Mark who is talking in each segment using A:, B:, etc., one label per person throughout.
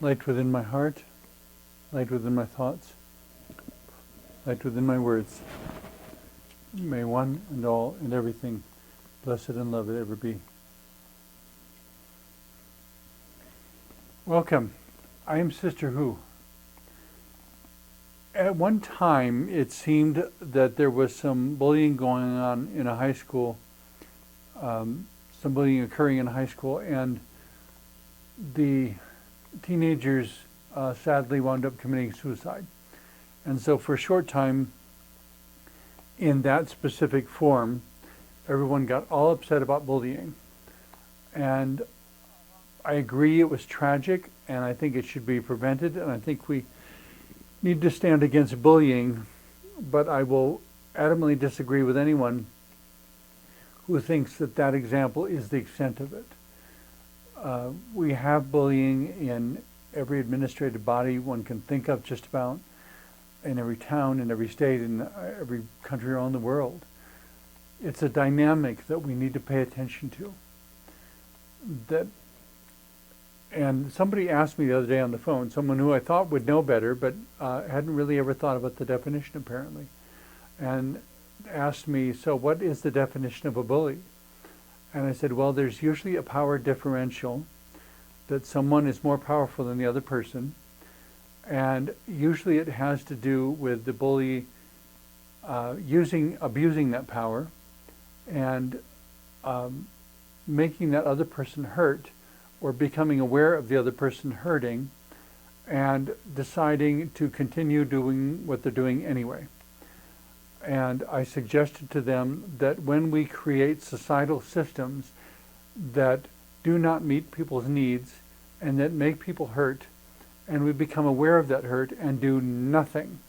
A: light within my heart, light within my thoughts, light within my words. May one and all and everything, blessed and loved ever be. Welcome. I am Sister Who. At one time, it seemed that there was some bullying going on in a high school, some bullying occurring in high school, and the teenagers sadly wound up committing suicide. And so for a short time, in that specific form, everyone got all upset about bullying. And I agree it was tragic, and I think it should be prevented, and I think we need to stand against bullying, but I will adamantly disagree with anyone who thinks that that example is the extent of it. We have bullying in every administrative body one can think of, just about, in every town, in every state, in every country around the world. It's a dynamic that we need to pay attention to. And somebody asked me the other day on the phone, someone who I thought would know better, but hadn't really ever thought about the definition apparently, and asked me, so what is the definition of a bully? And I said, well, there's usually a power differential, that someone is more powerful than the other person, and usually it has to do with the bully abusing that power and making that other person hurt, or becoming aware of the other person hurting and deciding to continue doing what they're doing anyway. And I suggested to them that when we create societal systems that do not meet people's needs and that make people hurt, and we become aware of that hurt and do nothing,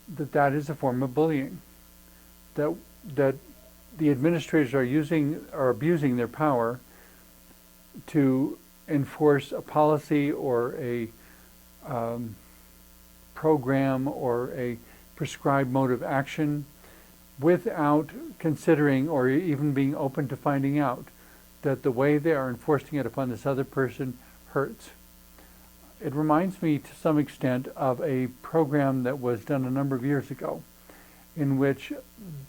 A: that is a form of bullying. That the administrators are abusing their power to enforce a policy or a program or a prescribed mode of action without considering or even being open to finding out that the way they are enforcing it upon this other person hurts. It reminds me to some extent of a program that was done a number of years ago, in which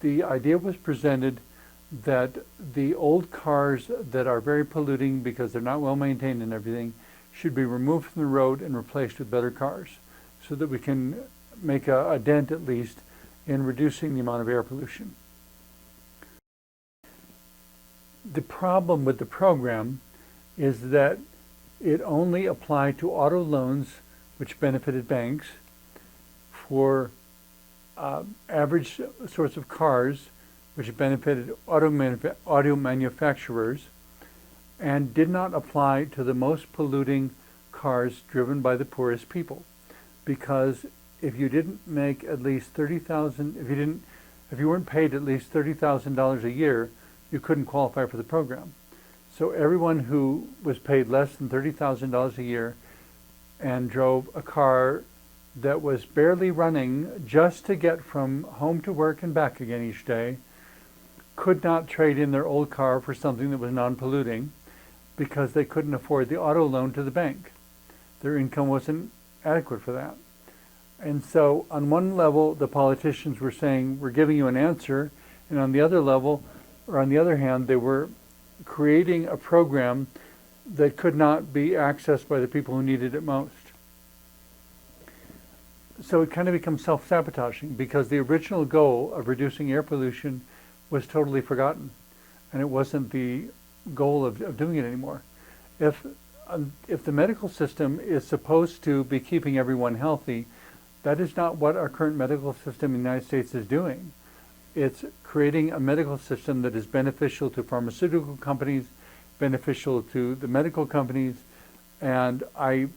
A: the idea was presented that the old cars that are very polluting because they're not well maintained and everything should be removed from the road and replaced with better cars, so that we can make a dent at least in reducing the amount of air pollution. The problem with the program is that it only applied to auto loans, which benefited banks, for average sorts of cars, which benefited auto manufacturers, and did not apply to the most polluting cars driven by the poorest people. Because if you didn't make at least $30,000, if you weren't paid at least $30,000 a year, you couldn't qualify for the program. So everyone who was paid less than $30,000 a year and drove a car that was barely running just to get from home to work and back again each day could not trade in their old car for something that was non-polluting, because they couldn't afford the auto loan to the bank. Their income wasn't adequate for that. And so on one level, the politicians were saying, we're giving you an answer, and on the other level, or on the other hand, they were creating a program that could not be accessed by the people who needed it most. So it kind of becomes self-sabotaging, because the original goal of reducing air pollution was totally forgotten, and it wasn't the goal of doing it anymore. If the medical system is supposed to be keeping everyone healthy, that is not what our current medical system in the United States is doing. It's creating a medical system that is beneficial to pharmaceutical companies, beneficial to the medical companies, and I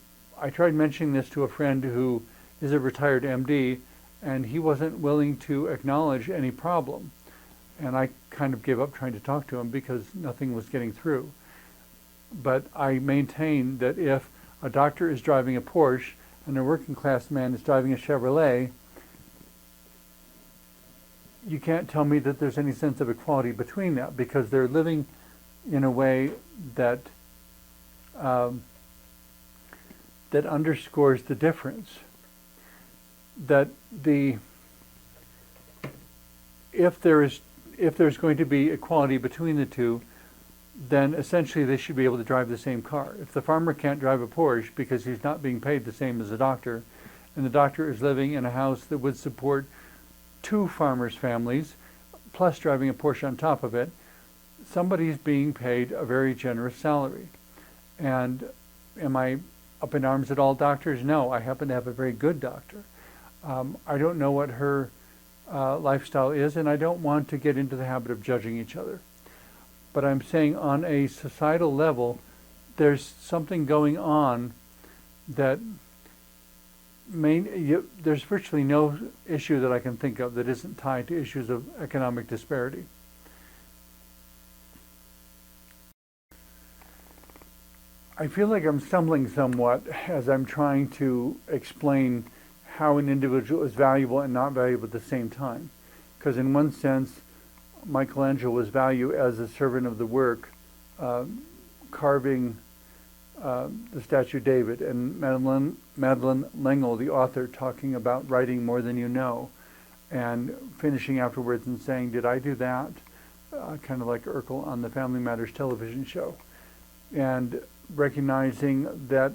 A: tried mentioning this to a friend who is a retired MD, and he wasn't willing to acknowledge any problem. And I kind of gave up trying to talk to him because nothing was getting through. But I maintain that if a doctor is driving a Porsche and a working class man is driving a Chevrolet, you can't tell me that there's any sense of equality between that, because they're living in a way that that underscores the difference. That if there's going to be equality between the two, then essentially they should be able to drive the same car. If the farmer can't drive a Porsche because he's not being paid the same as a doctor, and the doctor is living in a house that would support 2 farmers' families, plus driving a Porsche on top of it, somebody's being paid a very generous salary. And am I up in arms at all doctors? No, I happen to have a very good doctor. I don't know what her lifestyle is, and I don't want to get into the habit of judging each other. But I'm saying on a societal level, there's something going on that there's virtually no issue that I can think of that isn't tied to issues of economic disparity. I feel like I'm stumbling somewhat as I'm trying to explain how an individual is valuable and not valuable at the same time. Because in one sense, Michelangelo was valued as a servant of the work, carving the statue of David, and Madeleine L'Engle, the author, talking about writing more than you know, and finishing afterwards and saying, did I do that? Kind of like Urkel on the Family Matters television show. And recognizing that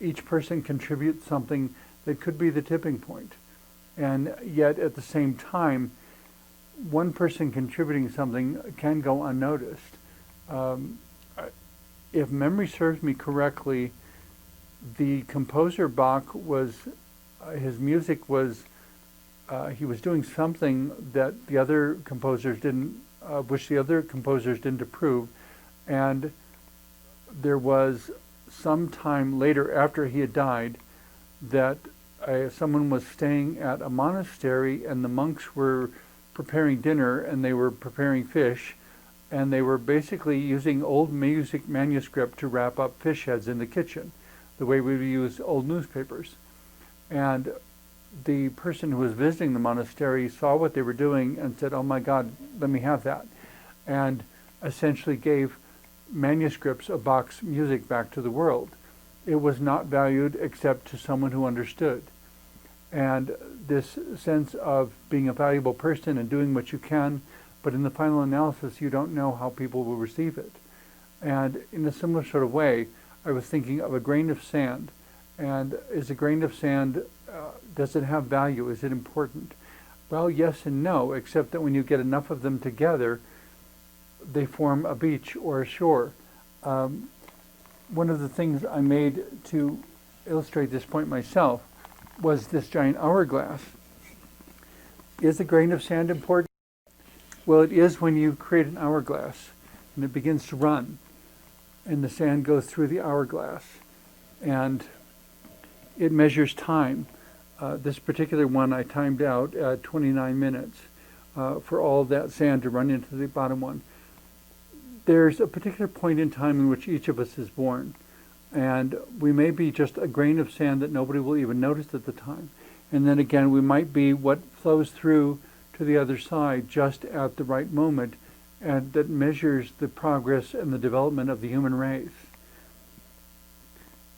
A: each person contributes something that could be the tipping point. And yet at the same time, one person contributing something can go unnoticed. If memory serves me correctly, the composer Bach was, his music was, he was doing something that the other composers didn't, which the other composers didn't approve, and there was some time later after he had died that someone was staying at a monastery, and the monks were preparing dinner and they were preparing fish, and they were basically using old music manuscript to wrap up fish heads in the kitchen, the way we would use old newspapers. And the person who was visiting the monastery saw what they were doing and said, oh my God, let me have that. And essentially gave manuscripts of Bach's music back to the world. It was not valued except to someone who understood. And this sense of being a valuable person and doing what you can, but in the final analysis, you don't know how people will receive it. And in a similar sort of way, I was thinking of a grain of sand. And is a grain of sand, does it have value? Is it important? Well, yes and no, except that when you get enough of them together, they form a beach or a shore. One of the things I made to illustrate this point myself was this giant hourglass. Is a grain of sand important? Well, it is when you create an hourglass and it begins to run and the sand goes through the hourglass and it measures time. This particular one I timed out at 29 minutes for all of that sand to run into the bottom one. There's a particular point in time in which each of us is born, and we may be just a grain of sand that nobody will even notice at the time. And then again, we might be what flows through to the other side just at the right moment, and that measures the progress and the development of the human race.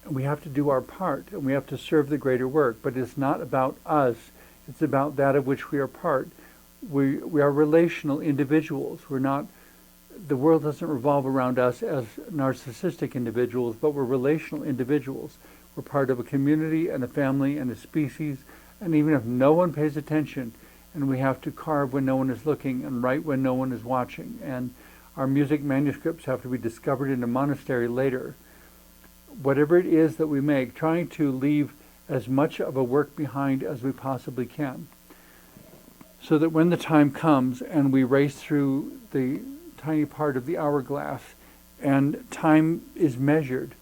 A: And we have to do our part, and we have to serve the greater work, but it's not about us, it's about that of which we are part. We are relational individuals. We're not, the world doesn't revolve around us as narcissistic individuals, but we're relational individuals. We're part of a community and a family and a species, and even if no one pays attention, and we have to carve when no one is looking and write when no one is watching, and our music manuscripts have to be discovered in a monastery later. Whatever it is that we make, trying to leave as much of a work behind as we possibly can, so that when the time comes and we race through the tiny part of the hourglass, and time is measured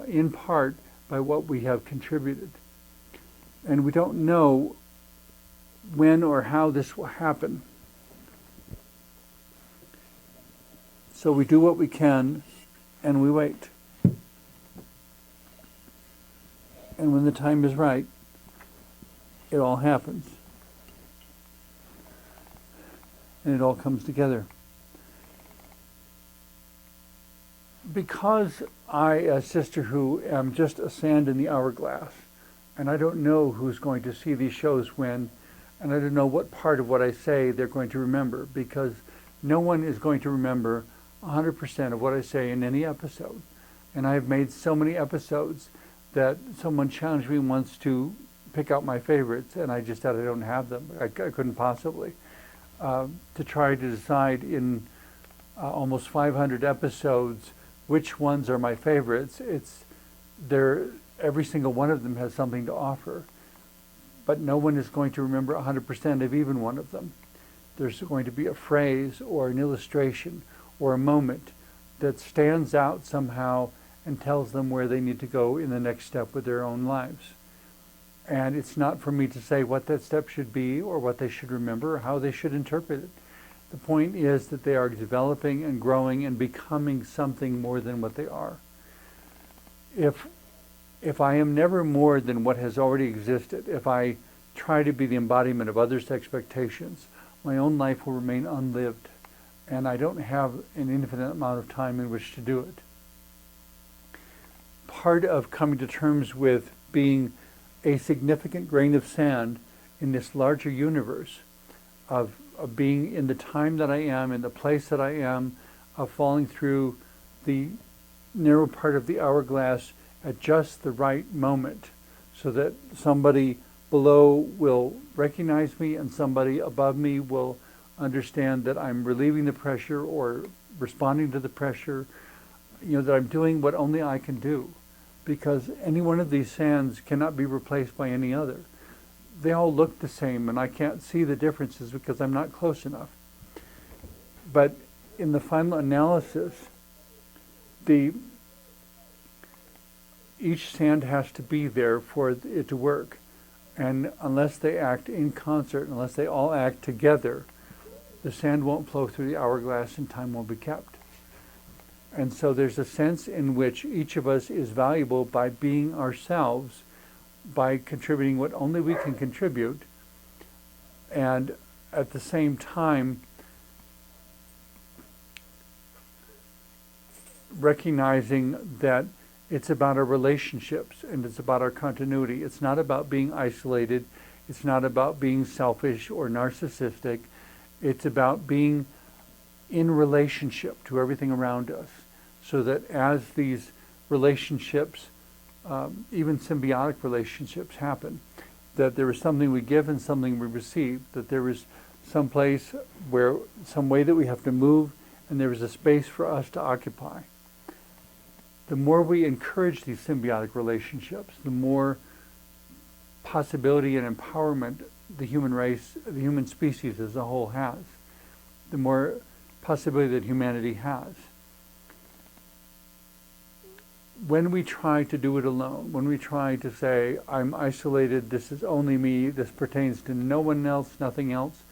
A: in part by what we have contributed. And we don't know when or how this will happen. So we do what we can and we wait. And when the time is right, it all happens. And it all comes together. Because I, a sister who am just a sand in the hourglass, and I don't know who's going to see these shows when, and I don't know what part of what I say they're going to remember, because no one is going to remember 100% of what I say in any episode. And I've made so many episodes that someone challenged me once to pick out my favorites, and I just said I don't have them. I couldn't possibly. To try to decide in almost 500 episodes which ones are my favorites, every single one of them has something to offer. But no one is going to remember 100% of even one of them. There's going to be a phrase or an illustration or a moment that stands out somehow and tells them where they need to go in the next step with their own lives. And it's not for me to say what that step should be or what they should remember or how they should interpret it. The point is that they are developing and growing and becoming something more than what they are. If I am never more than what has already existed, if I try to be the embodiment of others' expectations, my own life will remain unlived, and I don't have an infinite amount of time in which to do it. Part of coming to terms with being a significant grain of sand in this larger universe, of being in the time that I am, in the place that I am, of falling through the narrow part of the hourglass at just the right moment, so that somebody below will recognize me and somebody above me will understand that I'm relieving the pressure or responding to the pressure, that I'm doing what only I can do, because any one of these sands cannot be replaced by any other. They all look the same, and I can't see the differences because I'm not close enough. But in the final analysis, each sand has to be there for it to work. And unless they act in concert, unless they all act together, the sand won't flow through the hourglass and time won't be kept. And so there's a sense in which each of us is valuable by being ourselves, by contributing what only we can contribute, and at the same time recognizing that it's about our relationships and it's about our continuity. It's not about being isolated. It's not about being selfish or narcissistic. It's about being in relationship to everything around us, so that as these relationships, even symbiotic relationships happen, that there is something we give and something we receive, that there is some place where, some way that we have to move, and there is a space for us to occupy. The more we encourage these symbiotic relationships, the more possibility and empowerment the human race, the human species as a whole has, the more possibility that humanity has. When we try to do it alone, when we try to say, I'm isolated, this is only me, this pertains to no one else, nothing else,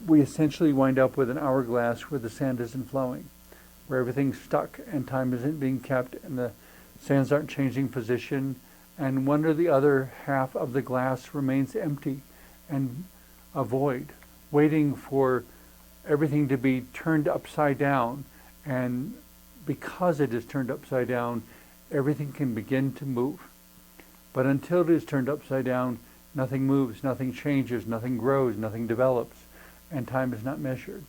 A: we essentially wind up with an hourglass where the sand isn't flowing, where everything's stuck and time isn't being kept and the sands aren't changing position, and one or the other half of the glass remains empty and a void, waiting for everything to be turned upside down. And because it is turned upside down, everything can begin to move. But until it is turned upside down, nothing moves, nothing changes, nothing grows, nothing develops, and time is not measured.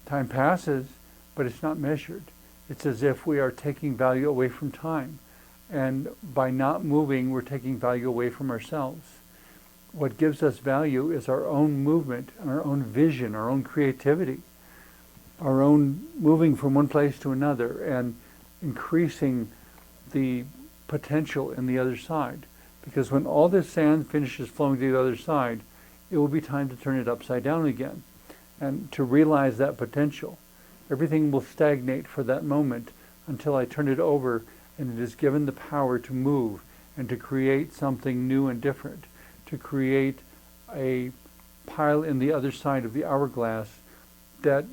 A: Time passes, but it's not measured. It's as if we are taking value away from time. And by not moving, we're taking value away from ourselves. What gives us value is our own movement and our own vision, our own creativity, our own moving from one place to another and increasing the potential in the other side. Because when all this sand finishes flowing to the other side, it will be time to turn it upside down again and to realize that potential. Everything will stagnate for that moment until I turn it over and it is given the power to move and to create something new and different, to create a pile in the other side of the hourglass that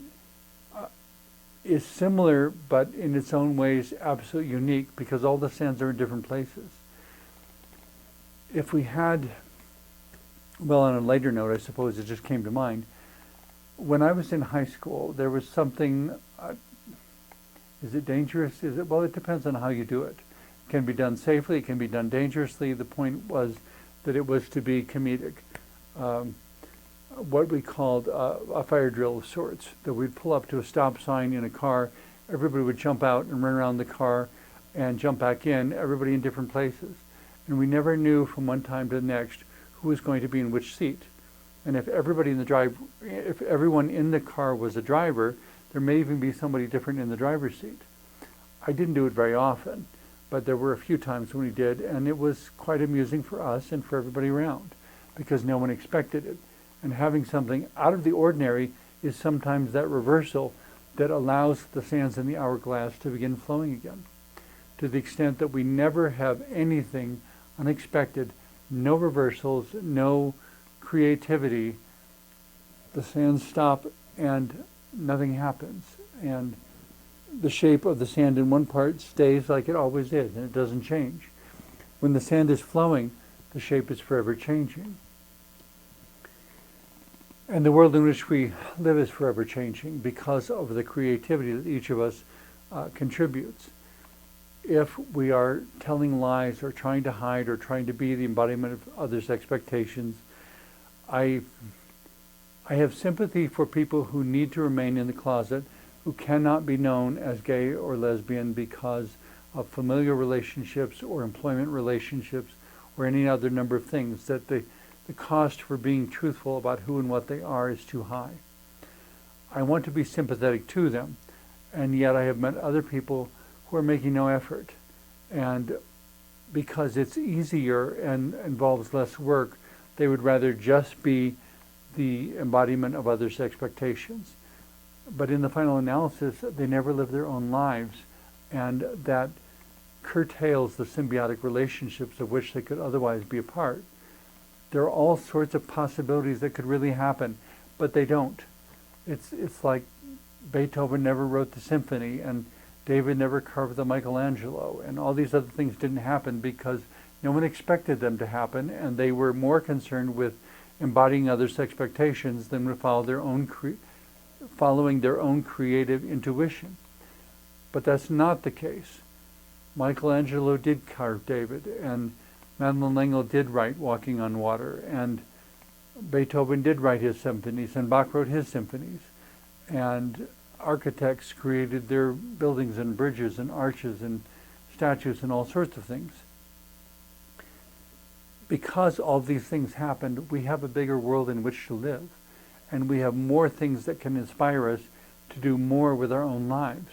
A: is similar but in its own ways absolutely unique, because all the sands are in different places. If we had, well, on a later note, I suppose it just came to mind, when I was in high school, there was something Is it dangerous? Well, it depends on how you do it. It can be done safely. It can be done dangerously. The point was that it was to be comedic. What we called a fire drill of sorts, that we'd pull up to a stop sign in a car, everybody would jump out and run around the car and jump back in, everybody in different places. And we never knew from one time to the next who was going to be in which seat. And if everyone in the car was a driver, there may even be somebody different in the driver's seat. I didn't do it very often, but there were a few times when we did, and it was quite amusing for us and for everybody around because no one expected it. And having something out of the ordinary is sometimes that reversal that allows the sands in the hourglass to begin flowing again. To the extent that we never have anything unexpected, no reversals, no creativity, the sands stop and nothing happens. And the shape of the sand in one part stays like it always is, and it doesn't change. When the sand is flowing, the shape is forever changing. And the world in which we live is forever changing because of the creativity that each of us contributes. If we are telling lies or trying to hide or trying to be the embodiment of others' expectations, I have sympathy for people who need to remain in the closet, who cannot be known as gay or lesbian because of familial relationships or employment relationships or any other number of things, that the cost for being truthful about who and what they are is too high. I want to be sympathetic to them, and yet I have met other people who are making no effort. And because it's easier and involves less work, they would rather just be the embodiment of others' expectations. But in the final analysis, they never live their own lives, and that curtails the symbiotic relationships of which they could otherwise be a part. There are all sorts of possibilities that could really happen, but they don't. It's like Beethoven never wrote the symphony, and David never carved the Michelangelo, and all these other things didn't happen because no one expected them to happen, and they were more concerned with embodying others' expectations than with following their own creative intuition. But that's not the case. Michelangelo did carve David, and Madeline L'Engle did write Walking on Water, and Beethoven did write his symphonies, and Bach wrote his symphonies, and architects created their buildings and bridges and arches and statues and all sorts of things. Because all these things happened, we have a bigger world in which to live, and we have more things that can inspire us to do more with our own lives.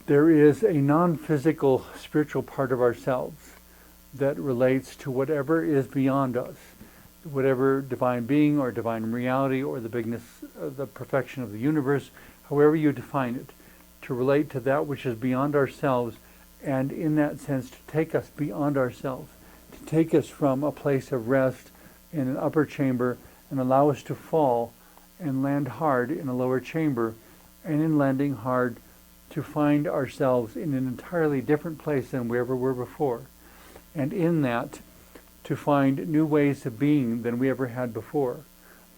A: There is a non-physical spiritual part of ourselves that relates to whatever is beyond us, whatever divine being or divine reality or the bigness, the perfection of the universe, however you define it, to relate to that which is beyond ourselves, and in that sense to take us beyond ourselves, to take us from a place of rest in an upper chamber and allow us to fall and land hard in a lower chamber, and in landing hard to find ourselves in an entirely different place than we ever were before. And in that, to find new ways of being than we ever had before.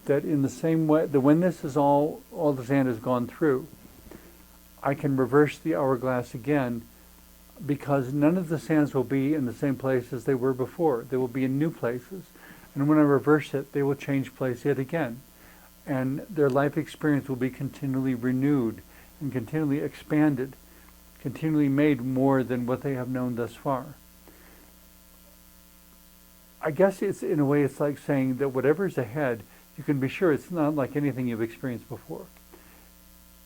A: That in the same way, that when this is all the sand has gone through, I can reverse the hourglass again, because none of the sands will be in the same place as they were before. They will be in new places. And when I reverse it, they will change place yet again. And their life experience will be continually renewed and continually expanded, continually made more than what they have known thus far. I guess in a way it's like saying that whatever's ahead, you can be sure it's not like anything you've experienced before.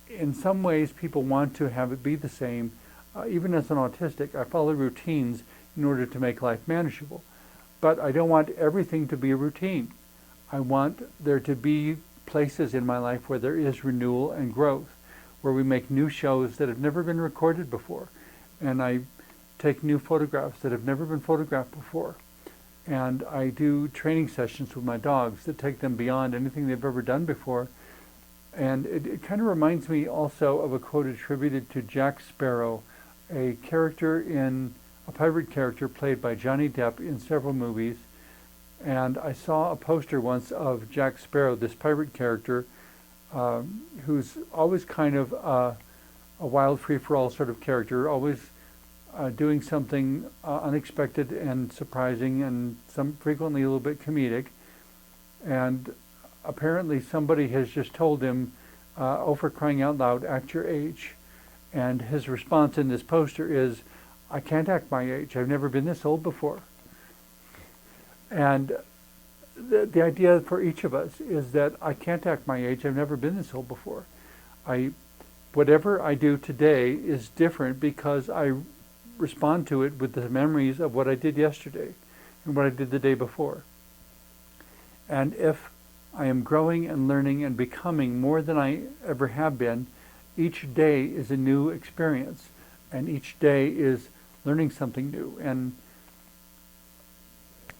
A: In some ways, people want to have it be the same. Even as an autistic, I follow routines in order to make life manageable. But I don't want everything to be a routine. I want there to be places in my life where there is renewal and growth, where we make new shows that have never been recorded before. And I take new photographs that have never been photographed before. And I do training sessions with my dogs that take them beyond anything they've ever done before. And it kind of reminds me also of a quote attributed to Jack Sparrow, a pirate character played by Johnny Depp in several movies. And I saw a poster once of Jack Sparrow, this pirate character, who's always kind of a wild free-for-all sort of character, always doing something unexpected and surprising, and some frequently a little bit comedic. And apparently somebody has just told him, oh, for crying out loud, act your age. And his response in this poster is, I can't act my age. I've never been this old before. And the idea for each of us is that I can't act my age. I've never been this old before. Whatever I do today is different because I respond to it with the memories of what I did yesterday and what I did the day before. And if I am growing and learning and becoming more than I ever have been, each day is a new experience, and each day is learning something new. And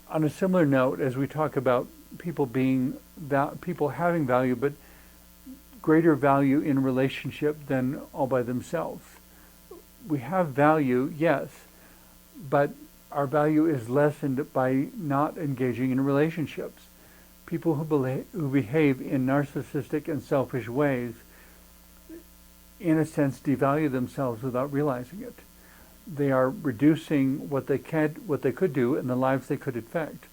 A: on a similar note, as we talk about people having value, but greater value in relationship than all by themselves. We have value, yes, but our value is lessened by not engaging in relationships. People who behave in narcissistic and selfish ways, in a sense, devalue themselves without realizing it. They are reducing what they could do and the lives they could affect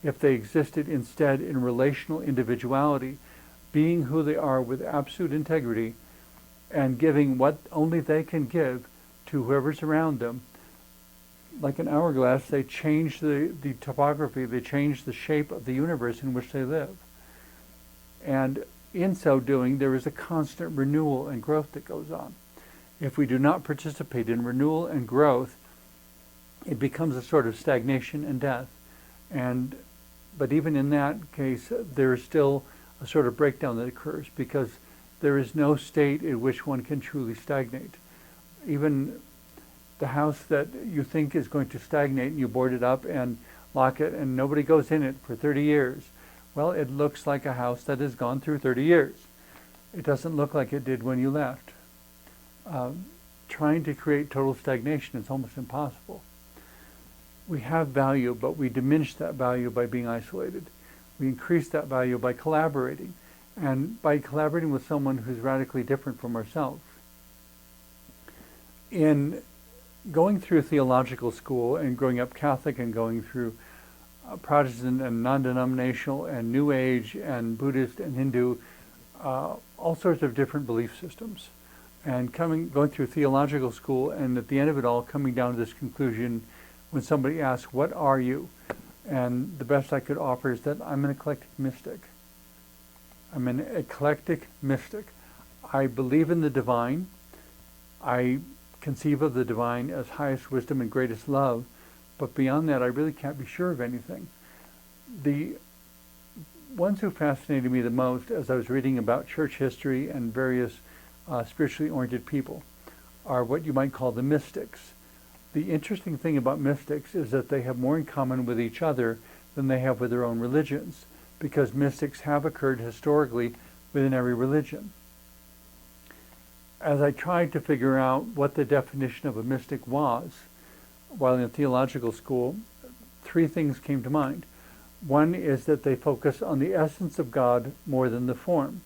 A: if they existed instead in relational individuality, being who they are with absolute integrity and giving what only they can give to whoever's around them. Like an hourglass, they change the topography, they change the shape of the universe in which they live. And in so doing, there is a constant renewal and growth that goes on. If we do not participate in renewal and growth, it becomes a sort of stagnation and death. But even in that case, there is still a sort of breakdown that occurs because there is no state in which one can truly stagnate. Even the house that you think is going to stagnate, and you board it up and lock it, and nobody goes in it for 30 years. Well, it looks like a house that has gone through 30 years. It doesn't look like it did when you left. Trying to create total stagnation is almost impossible. We have value, but we diminish that value by being isolated. We increase that value by collaborating, and by collaborating with someone who's radically different from ourselves. In going through theological school and growing up Catholic and going through Protestant and non-denominational and New Age and Buddhist and Hindu, all sorts of different belief systems, and going through theological school, and at the end of it all coming down to this conclusion when somebody asks, what are you? And the best I could offer is that I'm an eclectic mystic. I'm an eclectic mystic. I believe in the divine. I conceive of the divine as highest wisdom and greatest love, but beyond that I really can't be sure of anything. The ones who fascinated me the most as I was reading about church history and various spiritually oriented people are what you might call the mystics. The interesting thing about mystics is that they have more in common with each other than they have with their own religions, because mystics have occurred historically within every religion. As I tried to figure out what the definition of a mystic was while in theological school, three things came to mind. One is that they focus on the essence of God more than the form,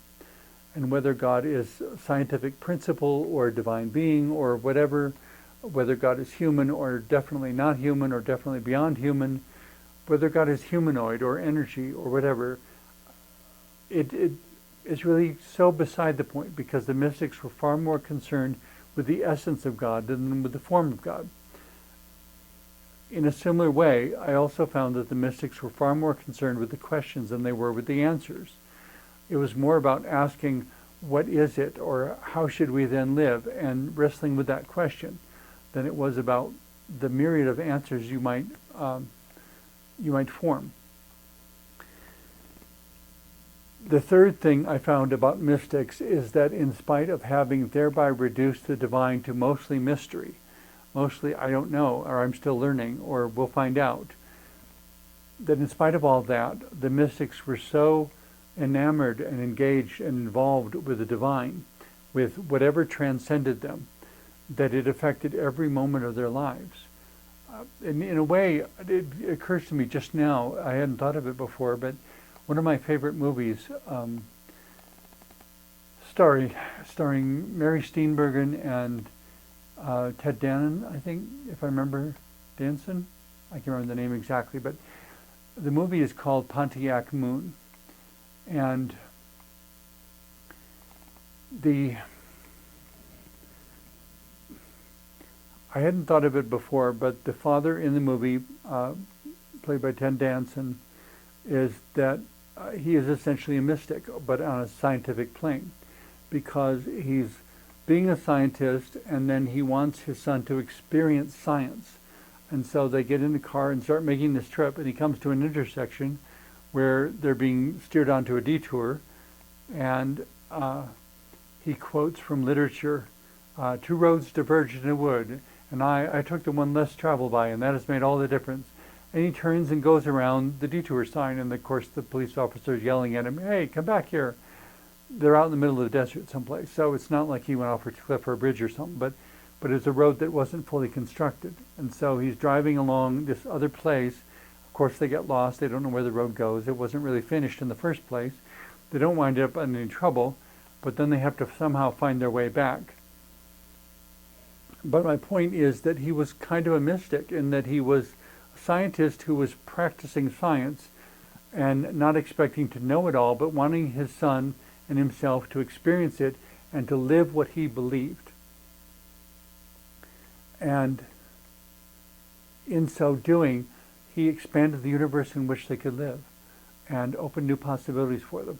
A: and whether God is a scientific principle or a divine being or whatever, whether God is human or definitely not human or definitely beyond human, whether God is humanoid or energy or whatever, it is really so beside the point, because the mystics were far more concerned with the essence of God than with the form of God. In a similar way, I also found that the mystics were far more concerned with the questions than they were with the answers. It was more about asking, what is it, or how should we then live, and wrestling with that question, than it was about the myriad of answers you might form. The third thing I found about mystics is that in spite of having thereby reduced the divine to mostly mystery, mostly I don't know, or I'm still learning, or we'll find out, that in spite of all that, the mystics were so enamored and engaged and involved with the divine, with whatever transcended them, that it affected every moment of their lives. In a way, it occurs to me just now, I hadn't thought of it before, but one of my favorite movies starring Mary Steenburgen and Ted Danson, I think, if I remember, Danson. I can't remember the name exactly, but the movie is called Pontiac Moon, and I hadn't thought of it before, but the father in the movie, played by Ted Danson, is that he is essentially a mystic, but on a scientific plane, because he's being a scientist, and then he wants his son to experience science. And so they get in the car and start making this trip, and he comes to an intersection where they're being steered onto a detour, and he quotes from literature, two roads diverge in a wood, and I took the one less traveled by, and that has made all the difference. And he turns and goes around the detour sign, and of course the police officer is yelling at him, "Hey, come back here." They're out in the middle of the desert someplace, so it's not like he went off a cliff or a bridge or something, but it's a road that wasn't fully constructed. And so he's driving along this other place. Of course they get lost, they don't know where the road goes, it wasn't really finished in the first place. They don't wind up in any trouble, but then they have to somehow find their way back. But my point is that he was kind of a mystic in that he was a scientist who was practicing science and not expecting to know it all, but wanting his son and himself to experience it and to live what he believed. And in so doing, he expanded the universe in which they could live and opened new possibilities for them.